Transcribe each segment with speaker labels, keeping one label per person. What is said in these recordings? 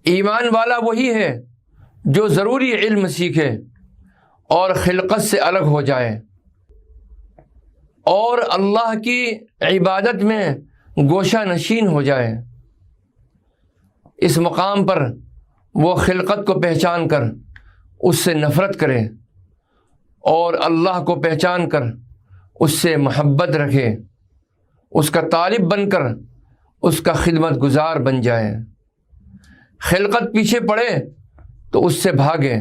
Speaker 1: ایمان والا وہی ہے جو ضروری علم سیکھے اور خلقت سے الگ ہو جائے اور اللہ کی عبادت میں گوشہ نشین ہو جائے۔ اس مقام پر وہ خلقت کو پہچان کر اس سے نفرت کرے اور اللہ کو پہچان کر اس سے محبت رکھے، اس کا طالب بن کر اس کا خدمت گزار بن جائے۔ خلقت پیچھے پڑے تو اس سے بھاگے،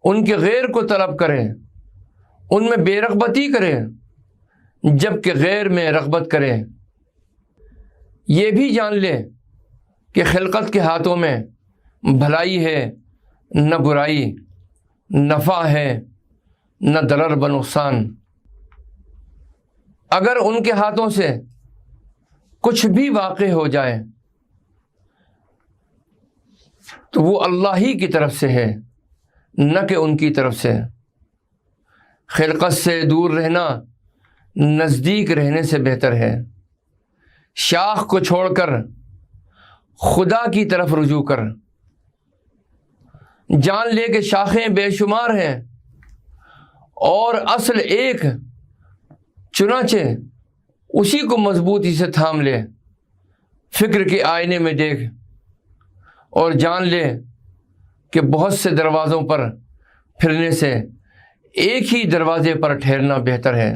Speaker 1: ان کے غیر کو طلب کرے، ان میں بے رغبتی کرے جب کہ غیر میں رغبت کرے۔ یہ بھی جان لے کہ خلقت کے ہاتھوں میں بھلائی ہے نہ برائی، نفع ہے نہ ضرر و نقصان۔ اگر ان کے ہاتھوں سے کچھ بھی واقع ہو جائے تو وہ اللہ ہی کی طرف سے ہے، نہ کہ ان کی طرف سے۔ خلقت سے دور رہنا نزدیک رہنے سے بہتر ہے۔ شاخ کو چھوڑ کر خدا کی طرف رجوع کر۔ جان لے کہ شاخیں بے شمار ہیں اور اصل ایک، چنانچہ اسی کو مضبوطی سے تھام لے۔ فکر کے آئینے میں دیکھ اور جان لے کہ بہت سے دروازوں پر پھرنے سے ایک ہی دروازے پر ٹھہرنا بہتر ہے۔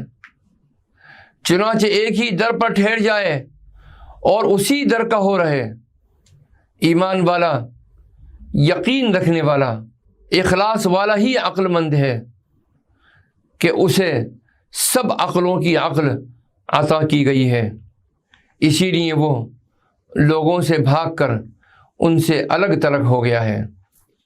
Speaker 1: چنانچہ ایک ہی در پر ٹھہر جائے اور اسی در کا ہو رہے۔ ایمان والا، یقین رکھنے والا، اخلاص والا ہی عقل مند ہے کہ اسے سب عقلوں کی عقل عطا کی گئی ہے، اسی لیے وہ لوگوں سے بھاگ کر ان سے الگ تلگ ہو گیا ہے۔